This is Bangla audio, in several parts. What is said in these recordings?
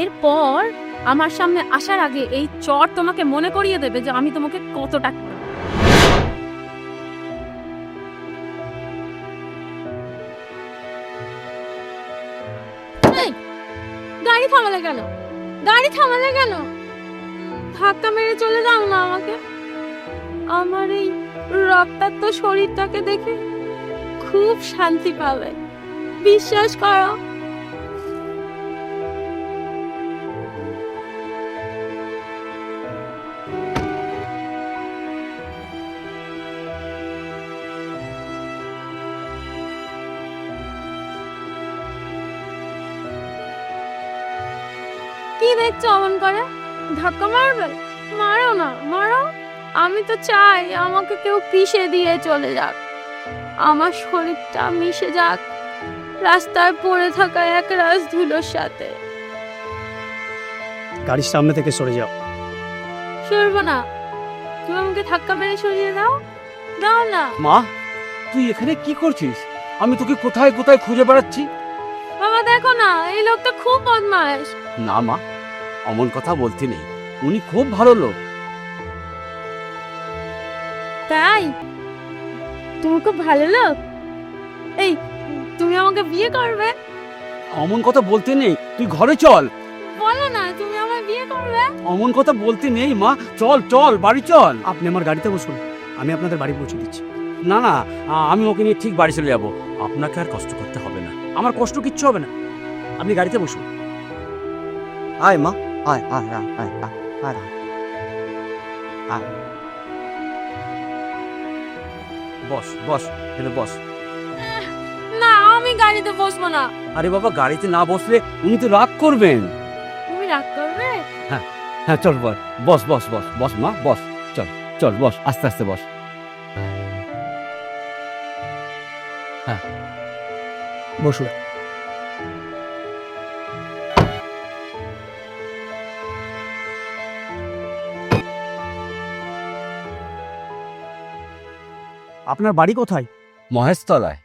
এরপর আমার সামনে আসার আগে এই চর তোমাকে মনে করিয়ে দেবে যে আমি তোমাকে কতটা। এই, গাড়ি থামালে কেন? গাড়ি থামালে কেন? ধাক্কা মেরে চলে যাও না আমাকে। আমার এই রক্তাক্ত শরীরটাকে দেখে খুব শান্তি পাবে, বিশ্বাস করো। কি দেখছো অমন করে? ধাক্কা মারবে? মারো না, মারো। আমি তো চাই আমাকে কেউ পিষে দিয়ে চলে যাক, আমার শরীরটা মিশে যাক রাস্তায় পড়ে থাকা এক রাশ ধুলোর সাথে। গাড়ির সামনে থেকে সরে যাও। সরবো না। তুমি আমাকে ধাক্কা মেরে সরিয়ে দাও, দাও না। মা, তুই এখানে কি করছিস? আমি তোকে কোথায় কোথায় খুঁজে বেড়াচ্ছি। বাবা দেখো না, এই লোকটা খুব বদমাশ। না মা, অমন কথা বলতে নেই, উনি খুব ভালো লোক। তাই? তুমি খুব ভালো লোক। এই, তুমি আমাকে বিয়ে করবে? অমন কথা বলতে নেই, তুই ঘরে চল। বলো না তুমি আমায় বিয়ে করবে। অমন কথা বলতে নেই মা, চল চল বাড়ি চল। আপনি আমার গাড়িতে বসুন, আমি আপনাদের বাড়ি পৌঁছে দিচ্ছি। না না, আমি ওকে নিয়ে ঠিক বাড়ি চলে যাবো। আপনাকে আর কষ্ট করতে হবে না। আমার কষ্ট কিচ্ছু হবে না, আপনি গাড়িতে বসুন। আয় মা, আয় আয় আয় আয় আয় আয় আয়। বস বস, এখানে বস। না, আমি গাড়িতে বসবো না। আরে বাবা, গাড়িতে না বসলে উনি তো রাগ করবেন। তুমি রাগ করবে? হ্যাঁ চল বস বস বস বস বস মা, বস। চল চল বস, আস্তে আস্তে বস। বসুন। আপনার বাড়ি কোথায়? মহেশতলায়।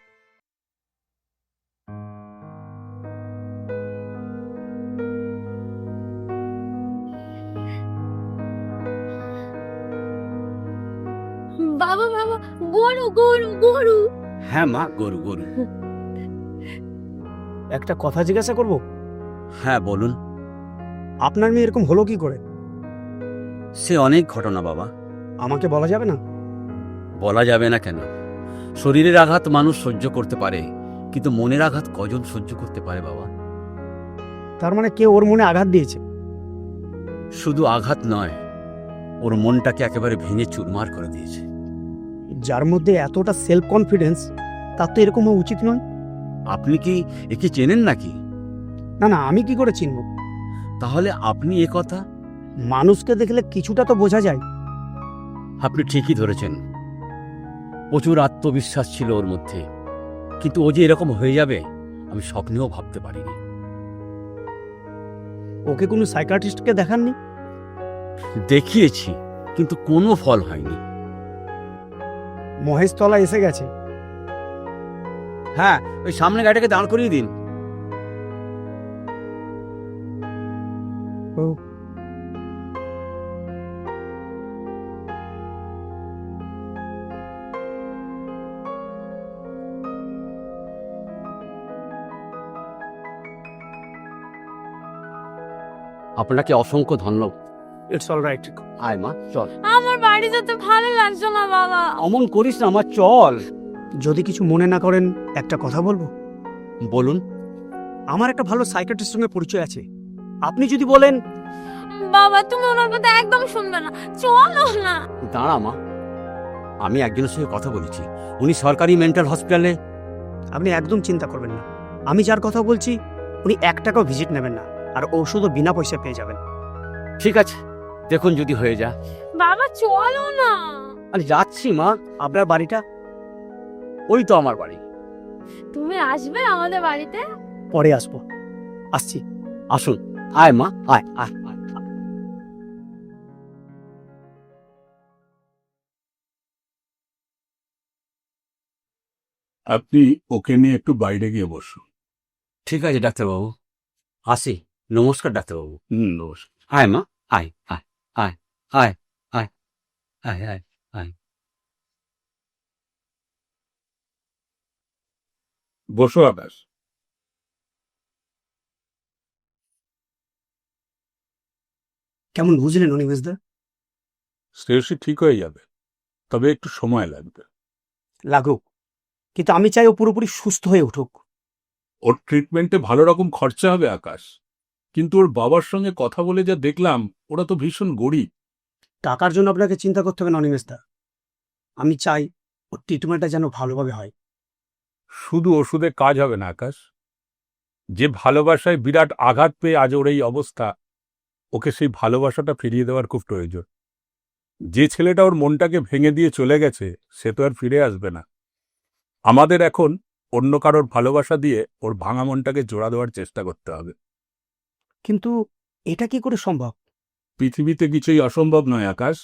বাবা বাবা, গরু গরু গরু। হ্যাঁ মা, গরু গরু। একটা কথা জিজ্ঞাসা করব? হ্যাঁ বলুন। আপনার মেয়ে এরকম হলো কি করে? সে অনেক ঘটনা বাবা। আমাকে বলা যাবে না? বলা যাবে না কেন? শরীরের আঘাত মানুষ সহ্য করতে পারে, কিন্তু মনের আঘাত কজন সহ্য করতে পারে বাবা? তার মানে কেউ ওর মনে আঘাত দিয়েছে? শুধু আঘাত নয়, ওর মনটাকে একেবারে ভেঙে চুরমার করে দিয়েছে। যার মধ্যে এতটা সেলফ কনফিডেন্স, তার তো এরকম হওয়া উচিত নয়। আপনি কি একে চেনেন নাকি? না না, আমি কি করে চিনব? তাহলে আপনি এ কথা। মানুষকে দেখলে কিছুটা তো বোঝা যায়। আপনি ঠিকই ধরেছেন, প্রচুর আত্মবিশ্বাস ছিল ওর মধ্যে, কিন্তু ও যে এরকম হয়ে যাবে আমি স্বপ্নেও ভাবতে পারিনি। ওকে কোনো সাইকিয়াট্রিস্টকে দেখাননি? দেখিয়েছি, কিন্তু কোনো ফল হয়নি। মহেশতলা এসে গেছে। হ্যাঁ, ওই সামনে গাড়িটাকে দাঁড় করিয়ে দিন। ও, আপনাকে অসংখ্য ধন্যবাদ। It's all right. আয় মা, চল। আমার বাড়ি যেতে ভালো লাগছে না বাবা। অমন করিস না আমার, চল। যদি কিছু মনে না করেন একটা কথা বলবো? বলুন। আমার একটা ভালো সাইকিয়াট্রিস্টের সঙ্গে পরিচয় আছে, আপনি যদি বলেন। বাবা তুমি ওনার কথা একদম শুনবে না, চলো না। দাঁড়া মা, আমি একজনের সঙ্গে কথা বলেছি, উনি সরকারি মেন্টাল হসপিটালে। আপনি একদম চিন্তা করবেন না, আমি যার কথা বলছি উনি 1 টাকাও ভিজিট নেবেন না, আর ওষুধও বিনা পয়সা পেয়ে যাবেন। ঠিক আছে, দেখুন যদি হয়ে যায়। বাবা চলো না। আমি যাচ্ছি মা। আপনার বাড়িটা? ওই তো আমার বাড়ি। তুমি আসবে আমাদের বাড়িতে? পরে আসবো, আসছি। আসুন, আয় মা, আয় আয় আয়। আপনি ওকে নিয়ে একটু বাইরে গিয়ে বসুন। ঠিক আছে ডাক্তারবাবু, আসি। নমস্কার ডাক্তারবাবু। নমস্কার। আয় মা, আয় আয় আয় আয় আয় আয় আয় আয়। বসো আকাশ। কেমন বুঝলেন অনিমেষদা? শ্রেয়সী ঠিক হয়ে যাবে, তবে একটু সময় লাগবে। লাগুক, কিন্তু আমি চাই ও পুরোপুরি সুস্থ হয়ে উঠুক। ওর ট্রিটমেন্টে ভালো রকম খরচা হবে আকাশ, কিন্তু ওর বাবার সঙ্গে কথা বলে যা দেখলাম ওরা তো ভীষণ গরিব। টাকার জন্য আপনাকে চিন্তা করতে হবে না অনিমেষদা। আমি চাই ওর ট্রিটমেন্টটা যেন ভালোভাবে হয়। শুধু ওষুধে কাজ হবে না আকাশ, যে ভালোবাসায় বিরাট আঘাত পেয়ে আজ ওর এই অবস্থা, ওকে সেই ভালোবাসাটা ফিরিয়ে দেওয়ার খুব প্রয়োজন। যে ছেলেটা ওর মনটাকে ভেঙে দিয়ে চলে গেছে সে তো আর ফিরে আসবে না। আমাদের এখন অন্য কারোর ভালোবাসা দিয়ে ওর ভাঙা মনটাকে জোড়া দেওয়ার চেষ্টা করতে হবে। কিন্তু এটা কি করে সম্ভব? পৃথিবীতে কিছুই অসম্ভব নয় আকাশ।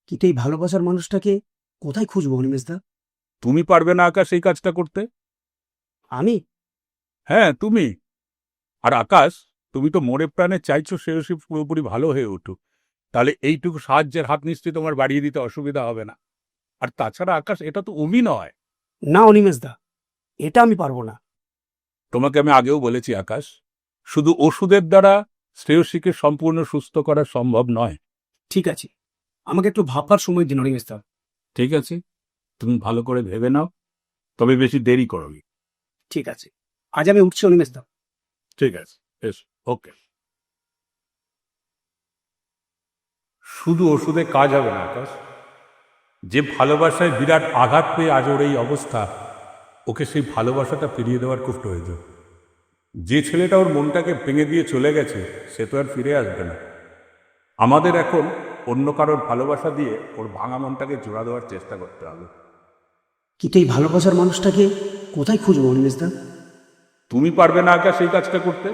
কিন্তু এই ভালোবাসার মানুষটাকে কোথায় খুঁজবো অনিমেষদা? তুমি পারবে না আকাশ এই কাজটা করতে? আমি? হ্যাঁ তুমি। আর আকাশ, তুমি তো মরে প্রাণে চাইছো শ্রেয়সী পুরোপুরি ভালো হয়ে উঠুক, তাহলে এইটুকু সাহায্যের হাত নিশ্চয়ই তোমার বাড়িয়ে দিতে অসুবিধা হবে না। আর তাছাড়া আকাশ, এটা তো অভিনয়। না অনিমেষদা, এটা আমি পারবো না। তোমাকে আমি আগেও বলেছি আকাশ, শুধু ওষুধের দ্বারা শ্রেয়সীকে সম্পূর্ণ সুস্থ করা সম্ভব নয়। ঠিক আছে, আমাকে একটু ভাববার সময় দিন অনিমেষদা। ঠিক আছে, তুমি ভালো করে ভেবে নাও, তবে বেশি দেরি করোনি। ঠিক আছে, আজ আমি উঠছি অনিমেষদা। ঠিক আছে, বেশ, ওকে। শুধু ওষুধে কাজ হবে না আকাশ, যে ভালোবাসায় বিরাট আঘাত পেয়ে আজ ওর এই অবস্থা, ওকে সেই ভালোবাসাটা ফিরিয়ে দেওয়ার খুব প্রয়োজন। যে ছেলেটা ওর মনটাকে ভেঙে দিয়ে চলে গেছে সে তো আর ফিরে আসবে না। আমাদের এখন অন্য কারোর ভালোবাসা দিয়ে ওর ভাঙা মনটাকে জোড়া দেওয়ার চেষ্টা করতে হবে। কিন্তু এই ভালোবাসার মানুষটাকে কোথায় খুঁজবো অনিমেষদা? তুমি পারবে না আকাশ এই কাজটা করতে?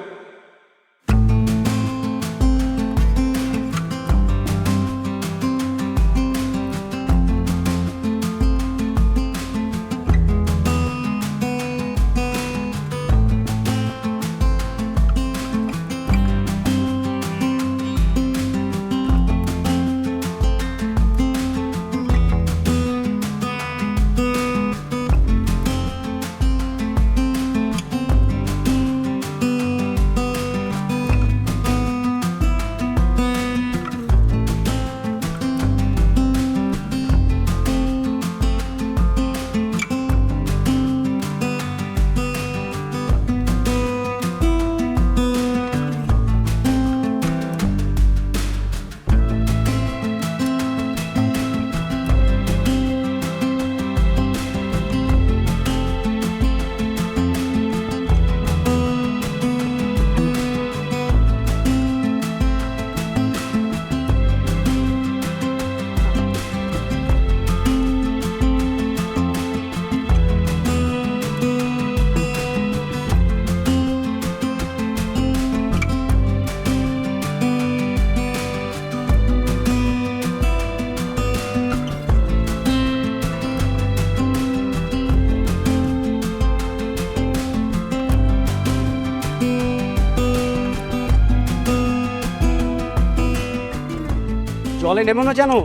জলে নেমো না জানো,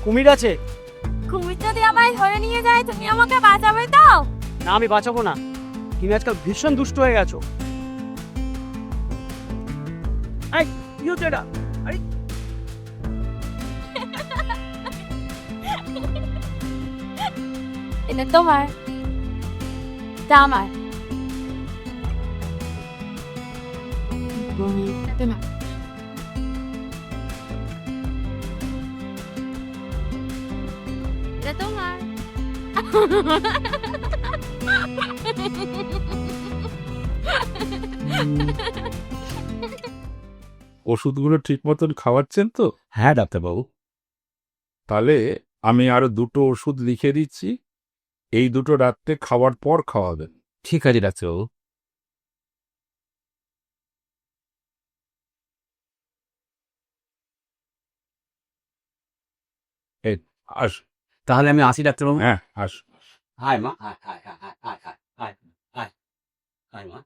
কুমির আছে। কুমির যদি আমায় ধরে নিয়ে যায় তুমি আমাকে বাঁচাবে তো? না, আমি বাঁচাবো না। তুমি আজকাল ভীষণ দুষ্ট হয়ে গেছো। এই, কি হচ্ছে এটা? আরে, এটা তোমার, এটা আমার। তোমার। এটা তোমার। ওষুধগুলো ঠিক মতন খাওয়াচ্ছেন তো? হ্যাঁ ডাক্তারবাবু। তাহলে আমি আরো দুটো ওষুধ লিখে দিচ্ছি, এই দুটো রাত্রে খাওয়ার পর খাওয়াবেন। ঠিক আছে ডাক্তারবাবু। এই, আস। তাহলে আমি আসি ডাক্তারবাবু। হ্যাঁ, আস। আয় মা, আয় আয় আয় আয় আয় আয় আয় আয় আয় মা।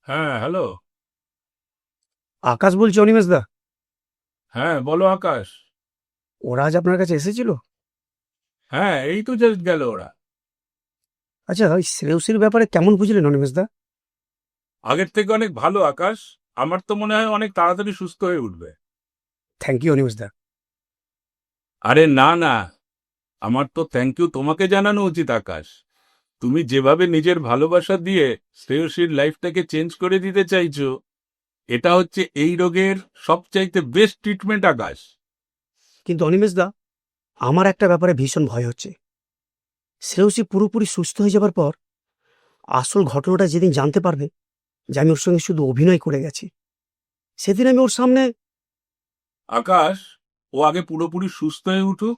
হ্যাঁ, হ্যালো। আকাশ বলছি অনিমেষ দা। হ্যাঁ, বলো আকাশ। ওরা আজ আপনার কাছে এসেছিল? হ্যাঁ, এই তো জাস্ট গেল ওরা। আচ্ছা, ওই শ্রেয়সীর ব্যাপারে কেমন বুঝলেন অনিমেষ দা? আগের থেকে অনেক ভালো আকাশ। আমার তো মনে হয় অনেক তাড়াতাড়ি সুস্থ হয়ে উঠবে। থ্যাংক ইউ অনিমেষ দা। আরে না না, আমার তো থ্যাংক ইউ তোমাকে জানানো উচিত আকাশ। তুমি যেভাবে নিজের ভালোবাসা দিয়ে শ্রেয়সীর লাইফটাকে চেঞ্জ করে দিতে চাইছো, এটা হচ্ছে এই রোগের সবচাইতে বেস্ট ট্রিটমেন্ট আকাশ। কিন্তু অনিমেষ দা, আমার একটা ব্যাপারে ভীষণ ভয় হচ্ছে। শ্রেয়সী পুরোপুরি সুস্থ হয়ে যাবার পর আসল ঘটনাটা যেদিন জানতে পারবে যে আমি ওর সঙ্গে শুধু অভিনয় করে গেছি, সেদিন আমি ওর সামনে... আকাশ, ও আগে পুরোপুরি সুস্থ হয়ে উঠুক,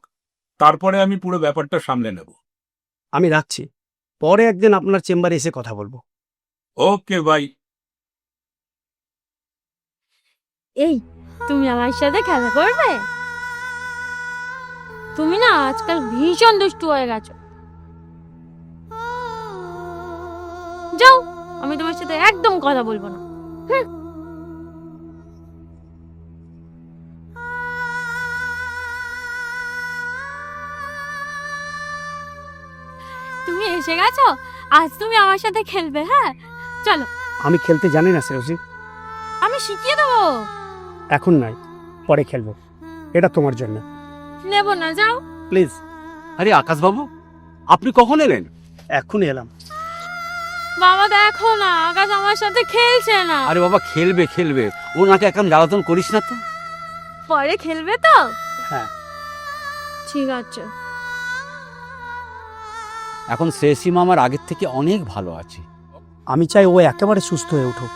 তারপরে আমি পুরো ব্যাপারটা সামলে নেব। আমি রাখছি, পরে একদিন আপনার চেম্বারে এসে কথা বলবো। Okay bye. এই, তুমি আমার সাথে খেলা করবে? তুমি না আজকাল ভীষণ দুষ্টু হয়ে গেছো। যাও, আমি তোমার সাথে একদম কথা বলবো না। হুঁ। তুমি এসে গেছো, আজ তুমি আমার সাথে খেলবে। হ্যাঁ, চলো। আমি খেলতে জানি না শ্রেয়সী। আমি শিখিয়ে দেবো। এখন নাই, পরে খেলবো। এটা তোমার জন্য। নেবো না, যাও। প্লিজ। আরে আকাশবাবু, আপনি কখন এলেন? এখনই এলাম। বাবা দেখো না, আকাশ আমার সাথে খেলছে না। আরে বাবা, খেলবে খেলবে, ওনাকে এখন জ্বালাতন করিস না তো। পরে খেলবে তো? হ্যাঁ। ঠিক আছে। এখন শ্রেয়সী মামার আগের থেকে অনেক ভালো আছে। আমি চাই ও একেবারে সুস্থ হয়ে উঠুক।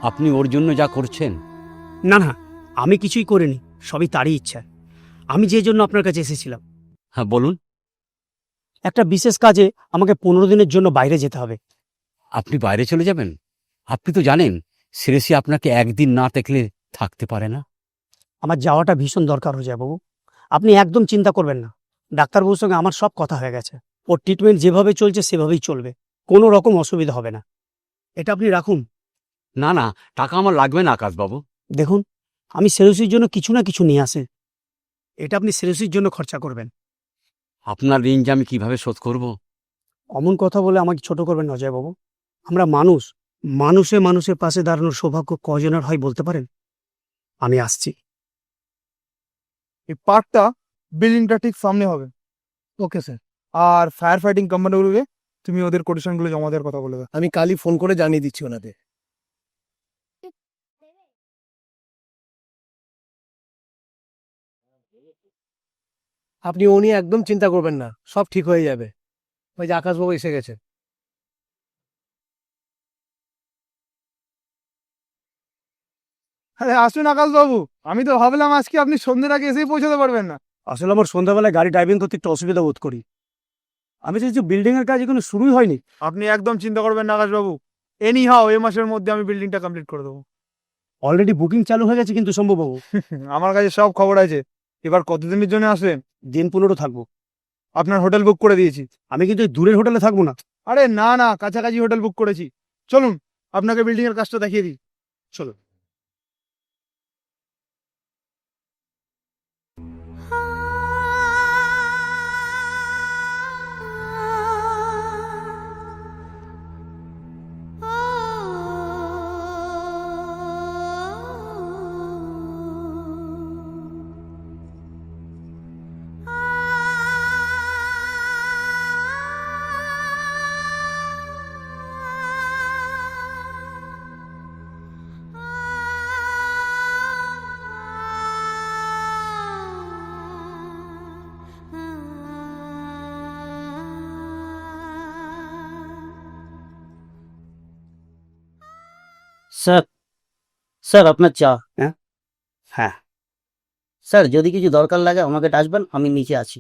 আপনি ওর জন্য যা করছেন। না না, আমি কিছুই করিনি, সবই তারই ইচ্ছা। আমি যে জন্য আপনার কাছে এসেছিলাম, হ্যাঁ বলুন। একটা বিশেষ কাজে আমাকে 15 দিনের জন্য বাইরে যেতে হবে। আপনি বাইরে চলে যাবেন? আপনি তো জানেন শ্রেয়সী আপনাকে একদিন না দেখলে থাকতে পারে না। আমার যাওয়াটা ভীষণ দরকার হয়ে যায় বাবু। আপনি একদম চিন্তা করবেন না, ডাক্তারবাবুর সঙ্গে আমার সব কথা হয়ে গেছে। ওর ট্রিটমেন্ট যেভাবে চলছে সেভাবেই চলবে, কোনো রকম অসুবিধা হবে না। এটা আপনি রাখুন। না না, টাকা আমার লাগবে না আকাশবাবু। দেখুন, আমি শ্রেয়সীর জন্য কিছু না কিছু নিয়ে আসি। এটা আপনি শ্রেয়সীর জন্য খরচা করবেন। আপনার ঋণ যে আমি কিভাবে শোধ করব? অমন কথা বলে আমাকে ছোট করবেন অজয় বাবু। আমরা মানুষ, মানুষে মানুষের পাশে দাঁড়ানোর সৌভাগ্য কজনের হয় বলতে পারেন? আমি আসছি। এই পার্কটা বিল্ডিংটা ঠিক সামনে হবে। ওকে স্যার, আর ফায়ার ফাইটিং কোম্পানিগুলোকে তুমি ওদের কোটেশনগুলো জমা দেওয়ার কথা বলে দাও। আমি কালই ফোন করে জানিয়ে দিচ্ছি ওনাদের। আপনি ও নিয়ে একদম চিন্তা করবেন না, সব ঠিক হয়ে যাবে। ওই যে আকাশবাবু এসে গেছে। আরে আসুন আকাশবাবু, আমি তো ভাবলাম আজকে আপনি সন্ধ্যের আগে এসেই পৌঁছাতে পারবেন না। আসলে আমার সন্ধ্যাবেলায় গাড়ি ড্রাইভিং করতে একটু অসুবিধা বোধ করি। আমি চাইছি বিল্ডিং এর কাজ এখনো শুরুই হয়নি। আপনি একদম চিন্তা করবেন না আকাশবাবু, এনি হাও এই মাসের মধ্যে আমি বিল্ডিংটা কমপ্লিট করে দেবো। অলরেডি বুকিং চালু হয়ে গেছে কিন্তু শম্ভুবাবু। আমার কাছে সব খবর আছে। এবার কতদিনের জন্য আসবেন? দিন 15 থাকবো। আপনার হোটেল বুক করে দিয়েছি। আমি কিন্তু এই দূরের হোটেলে থাকবো না। আরে না না, কাছাকাছি হোটেল বুক করেছি। চলুন আপনাকে বিল্ডিং এর কাজটা দেখিয়ে দিই। চলো। স্যার, স্যার আপনার চা। হ্যাঁ হ্যাঁ। স্যার যদি কিছু দরকার লাগে আমাকে ডাকবেন, আমি নিচে আছি।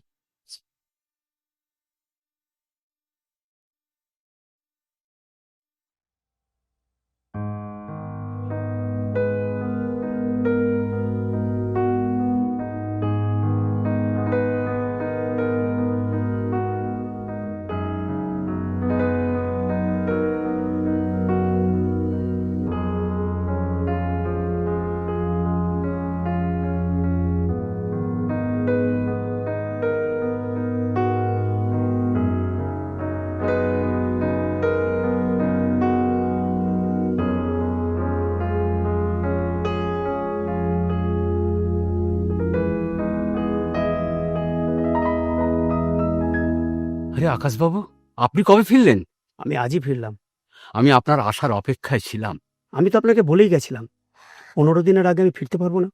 আরে আকাশবাবু, আপনি কবে ফিরলেন? আমি আজই ফিরলাম। আমি আপনার আসার অপেক্ষায় ছিলাম। আমি তো আপনাকে বলেই গেছিলাম 15 দিনের আগে আমি ফিরতে পারবো না।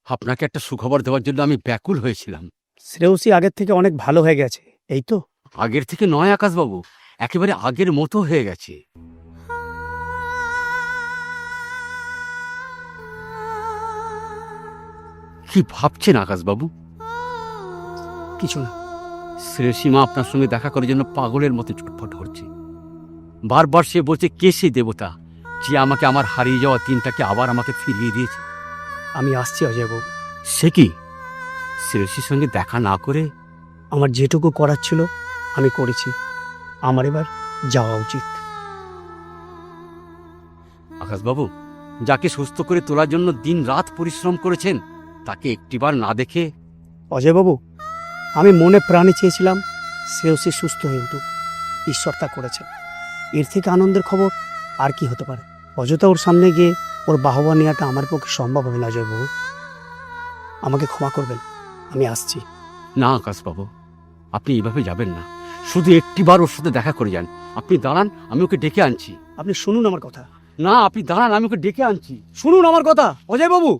আপনাকে একটা সুখবর দেওয়ার জন্য আমি ব্যাকুল হয়েছিলাম। শ্রেয়সী আগের থেকে অনেক ভালো হয়ে গেছে, এই তো। আগের থেকে নয় আকাশবাবু, একেবারে আগের মতো হয়ে গেছে। কি ভাবছেন আকাশবাবু? কিছু না। শ্রেয়সীমা আপনার সঙ্গে দেখা করার জন্য পাগলের মতো ছটফট করছে। বারবার সে বলছে কে সেই দেবতা যে আমাকে আমার হারিয়ে যাওয়া দিনটাকে আবার আমাকে ফিরিয়ে দিয়েছে। আমি আসছি অজয়বাবু। সে কি শ্রেয়সীর সঙ্গে দেখা না করে? আমার যেটুকু করার ছিল আমি করেছি, আমার এবার যাওয়া উচিত। আকাশবাবু, যাকে সুস্থ করে তোলার জন্য দিন রাত পরিশ্রম করেছেন, তাকে একটিবার না দেখে? অজয়বাবু, আমি মনে প্রাণে চেয়েছিলাম শ্রেয়সী সুস্থ হয়ে উঠুক। ঈশ্বর তা করেছেন। এর থেকে আনন্দের খবর আর কি হতে পারে? অযথা ওর সামনে গিয়ে ওর বাহবা নেওয়াটা আমার পক্ষে সম্ভব হবে না অজয়বাবু। আমাকে ক্ষমা করবেন, আমি আসছি। না আকাশবাবু, আপনি এইভাবে যাবেন না। শুধু একটিবার ওর সাথে দেখা করে যান। আপনি দাঁড়ান, আমি ওকে ডেকে আনছি। আপনি শুনুন আমার কথা। না, আপনি দাঁড়ান, আমি ওকে ডেকে আনছি। শুনুন আমার কথা অজয়বাবু।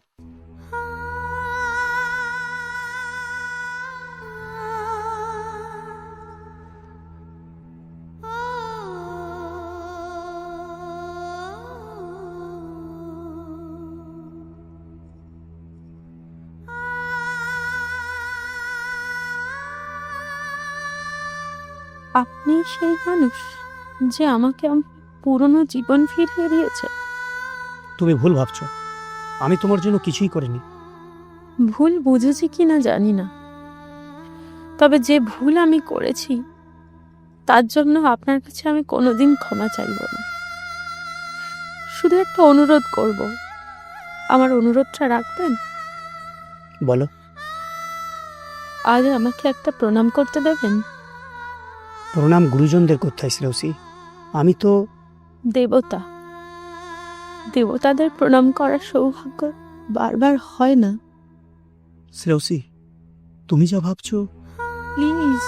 আপনি সেই মানুষ যে আমাকে আমার পুরনো জীবন ফিরিয়ে দিয়েছে। তুমি ভুল ভাবছো, আমি তোমার জন্য কিছুই করিনি। ভুল বুঝেছি কিনা জানি না, তবে যে ভুল আমি করেছি তার জন্য আপনার কাছে আমি কোনোদিন ক্ষমা চাইব না। শুধু একটা অনুরোধ করব, আমার অনুরোধটা রাখবেন? বলো। আজ আমাকে একটা প্রণাম করতে দেবেন? প্রণাম গুরুজনদের করতে হয় শ্রেয়সী। আমি তো দেবতা, দেবতাদের প্রণাম করার সৌভাগ্য বারবার হয় না। শ্রেয়সী, তুমি যা ভাবছো। প্লিজ